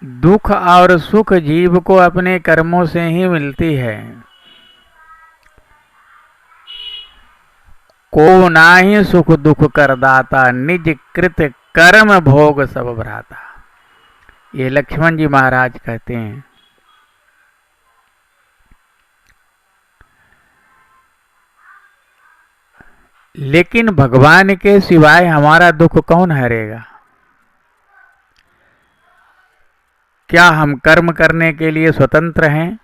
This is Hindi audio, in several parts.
दुख और सुख जीव को अपने कर्मों से ही मिलती है। को नाही सुख दुख करदाता, निज कृत कर्म भोग सब भ्राता। ये लक्ष्मण जी महाराज कहते हैं। लेकिन भगवान के सिवाय हमारा दुख कौन हरेगा? क्या हम कर्म करने के लिए स्वतंत्र हैं?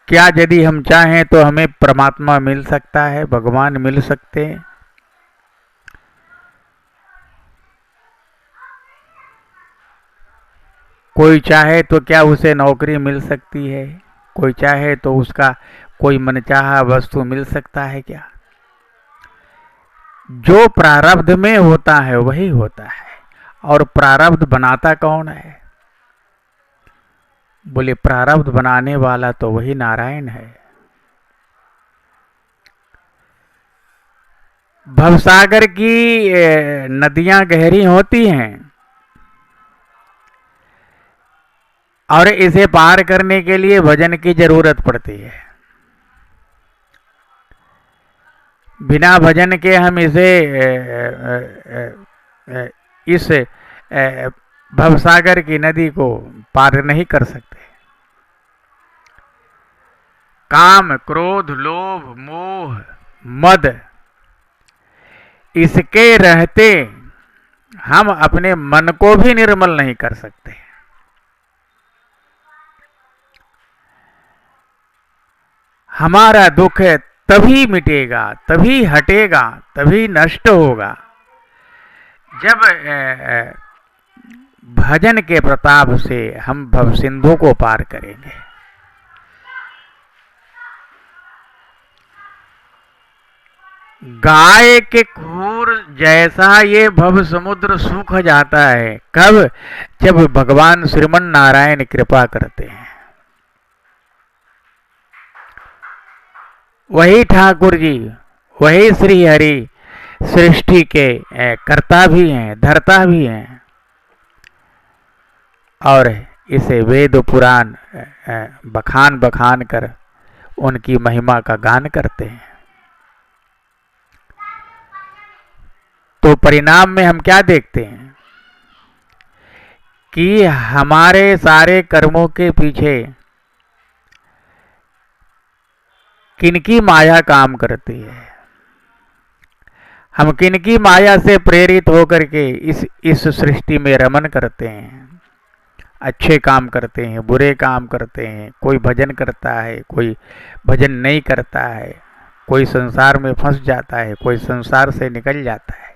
क्या यदि हम चाहें तो हमें परमात्मा मिल सकता है, भगवान मिल सकते हैं? कोई चाहे तो क्या उसे नौकरी मिल सकती है? कोई चाहे तो उसका कोई मनचाहा वस्तु मिल सकता है क्या? जो प्रारब्ध में होता है वही होता है। और प्रारब्ध बनाता कौन है? बोले प्रारब्ध बनाने वाला तो वही नारायण है। भवसागर की नदियां गहरी होती हैं और इसे पार करने के लिए भजन की जरूरत पड़ती है। बिना भजन के हम इस भवसागर की नदी को पार नहीं कर सकते। काम क्रोध लोभ मोह मद, इसके रहते हम अपने मन को भी निर्मल नहीं कर सकते। हमारा दुख तभी मिटेगा, तभी हटेगा, तभी नष्ट होगा जब भजन के प्रताप से हम भवसिंधु को पार करेंगे। गाय के खूर जैसा ये भव समुद्र सूख जाता है। कब? जब भगवान श्रीमन नारायण कृपा करते हैं। वही ठाकुर जी, वही श्री हरि सृष्टि के कर्ता भी हैं, धर्ता भी हैं और इसे वेद पुराण बखान बखान कर उनकी महिमा का गान करते हैं। तो परिणाम में हम क्या देखते हैं कि हमारे सारे कर्मों के पीछे किनकी माया काम करती है। हम किनकी माया से प्रेरित होकर के इस सृष्टि में रमन करते हैं। अच्छे काम करते हैं, बुरे काम करते हैं। कोई भजन करता है, कोई भजन नहीं करता है। कोई संसार में फंस जाता है, कोई संसार से निकल जाता है।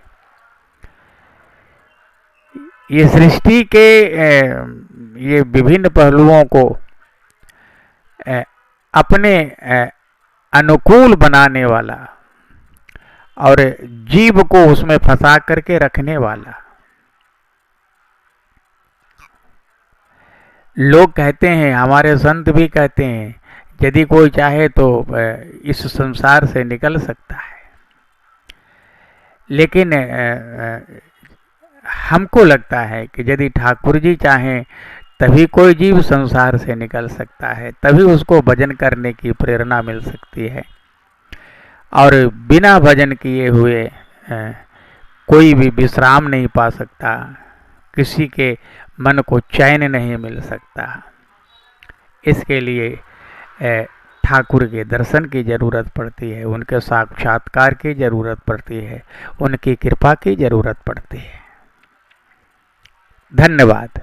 ये सृष्टि के ये विभिन्न पहलुओं को अपने अनुकूल बनाने वाला और जीव को उसमें फंसा करके रखने वाला। लोग कहते हैं, हमारे संत भी कहते हैं, यदि कोई चाहे तो इस संसार से निकल सकता है। लेकिन हमको लगता है कि यदि ठाकुर जी चाहें तभी कोई जीव संसार से निकल सकता है, तभी उसको भजन करने की प्रेरणा मिल सकती है। और बिना भजन किए हुए कोई भी विश्राम नहीं पा सकता, किसी के मन को चैन नहीं मिल सकता। इसके लिए ठाकुर के दर्शन की जरूरत पड़ती है, उनके साक्षात्कार की जरूरत पड़ती है, उनकी कृपा की जरूरत पड़ती है। धन्यवाद।